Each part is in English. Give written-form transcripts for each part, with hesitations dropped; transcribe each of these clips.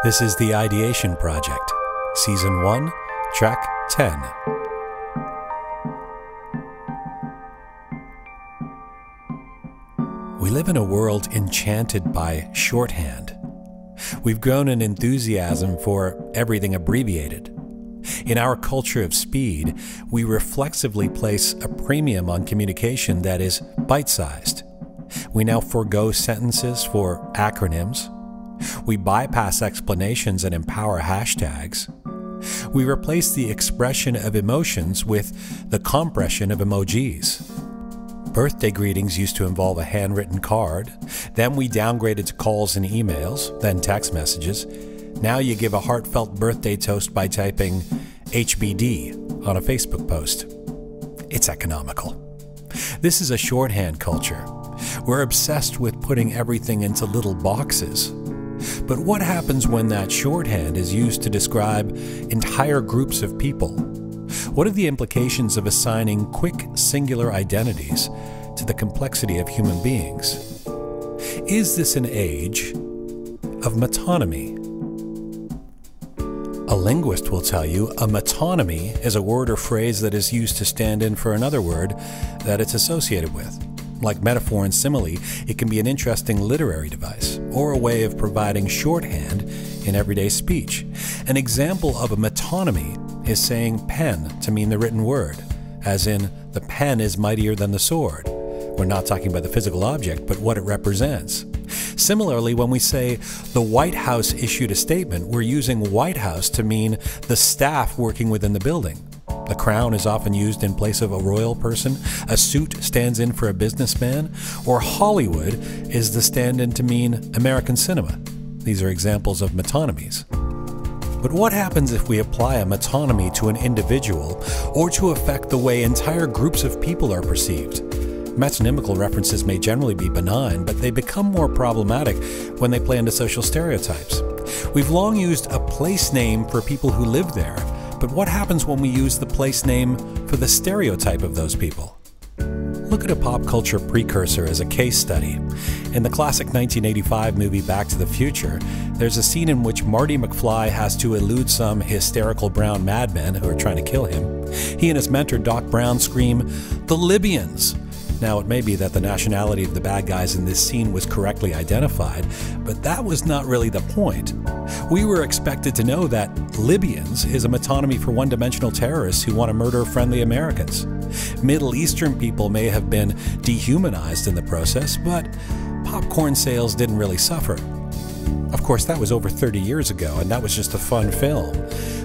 This is the Ideation Project, Season 1, Track 10. We live in a world enchanted by shorthand. We've grown an enthusiasm for everything abbreviated. In our culture of speed, we reflexively place a premium on communication that is bite-sized. We now forego sentences for acronyms. We bypass explanations and empower hashtags. We replace the expression of emotions with the compression of emojis. Birthday greetings used to involve a handwritten card. Then we downgraded to calls and emails, then text messages. Now you give a heartfelt birthday toast by typing HBD on a Facebook post. It's economical. This is a shorthand culture. We're obsessed with putting everything into little boxes. But what happens when that shorthand is used to describe entire groups of people? What are the implications of assigning quick, singular identities to the complexity of human beings? Is this an age of metonymy? A linguist will tell you a metonymy is a word or phrase that is used to stand in for another word that it's associated with. Like metaphor and simile, it can be an interesting literary device or a way of providing shorthand in everyday speech. An example of a metonymy is saying pen to mean the written word, as in the pen is mightier than the sword. We're not talking about the physical object, but what it represents. Similarly, when we say the White House issued a statement, we're using White House to mean the staff working within the building. The crown is often used in place of a royal person, a suit stands in for a businessman, or Hollywood is the stand-in to mean American cinema. These are examples of metonymies. But what happens if we apply a metonymy to an individual or to affect the way entire groups of people are perceived? Metonymical references may generally be benign, but they become more problematic when they play into social stereotypes. We've long used a place name for people who live there, but what happens when we use the place name for the stereotype of those people? Look at a pop culture precursor as a case study. In the classic 1985 movie Back to the Future, there's a scene in which Marty McFly has to elude some hysterical brown madmen who are trying to kill him. He and his mentor Doc Brown scream, "The Libyans!" Now, it may be that the nationality of the bad guys in this scene was correctly identified, but that was not really the point. We were expected to know that Libyans is a metonymy for one-dimensional terrorists who want to murder friendly Americans. Middle Eastern people may have been dehumanized in the process, but popcorn sales didn't really suffer. Of course, that was over 30 years ago, and that was just a fun film.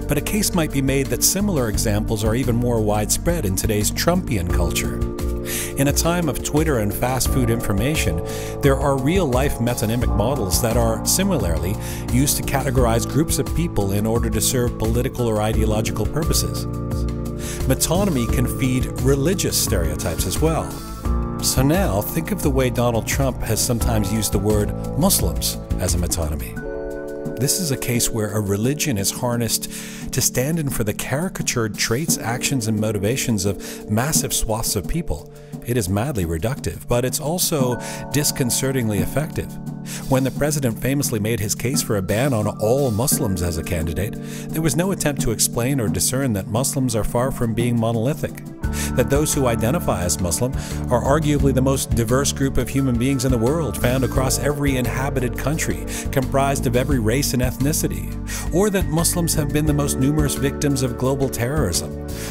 But a case might be made that similar examples are even more widespread in today's Trumpian culture. In a time of Twitter and fast food information, there are real-life metonymic models that are similarly used to categorize groups of people in order to serve political or ideological purposes. Metonymy can feed religious stereotypes as well. So now, think of the way Donald Trump has sometimes used the word Muslims as a metonymy. This is a case where a religion is harnessed to stand in for the caricatured traits, actions, and motivations of massive swaths of people. It is madly reductive, but it's also disconcertingly effective. When the president famously made his case for a ban on all Muslims as a candidate, there was no attempt to explain or discern that Muslims are far from being monolithic, that those who identify as Muslim are arguably the most diverse group of human beings in the world, found across every inhabited country, comprised of every race and ethnicity, or that Muslims have been the most numerous victims of global terrorism,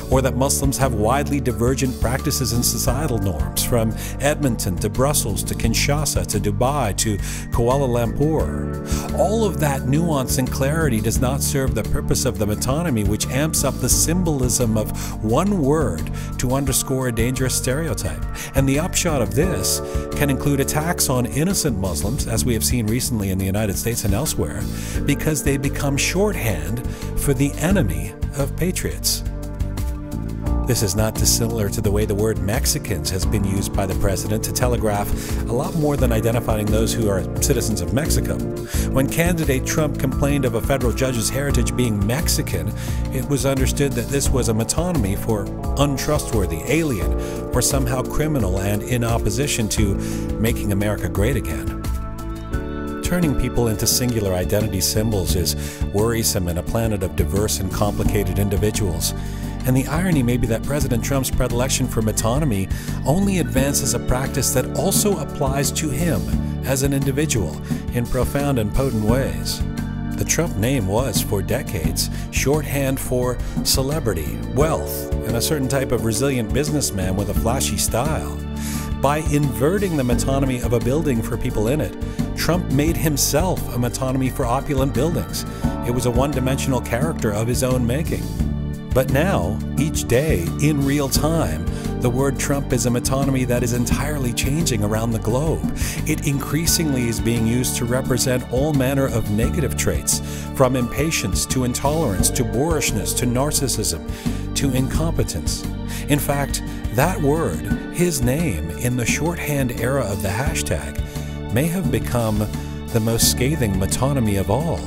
or that Muslims have widely divergent practices and societal norms, from Edmonton to Brussels to Kinshasa to Dubai to Kuala Lumpur. All of that nuance and clarity does not serve the purpose of the metonymy, which amps up the symbolism of one word to underscore a dangerous stereotype. And the upshot of this can include attacks on innocent Muslims, as we have seen recently in the United States and elsewhere, because they become shorthand for the enemy of patriots. This is not dissimilar to the way the word Mexicans has been used by the president to telegraph a lot more than identifying those who are citizens of Mexico. When candidate Trump complained of a federal judge's heritage being Mexican, it was understood that this was a metonymy for untrustworthy, alien, or somehow criminal and in opposition to making America great again. turning people into singular identity symbols is worrisome in a planet of diverse and complicated individuals. And the irony may be that President Trump's predilection for metonymy only advances a practice that also applies to him as an individual in profound and potent ways. The Trump name was, for decades, shorthand for celebrity, wealth, and a certain type of resilient businessman with a flashy style. By inverting the metonymy of a building for people in it, Trump made himself a metonymy for opulent buildings. It was a one-dimensional character of his own making. But now, each day, in real time, the word Trump is a metonymy that is entirely changing around the globe. It increasingly is being used to represent all manner of negative traits, from impatience to intolerance to boorishness to narcissism to incompetence. In fact, that word, his name, in the shorthand era of the hashtag, may have become the most scathing metonymy of all.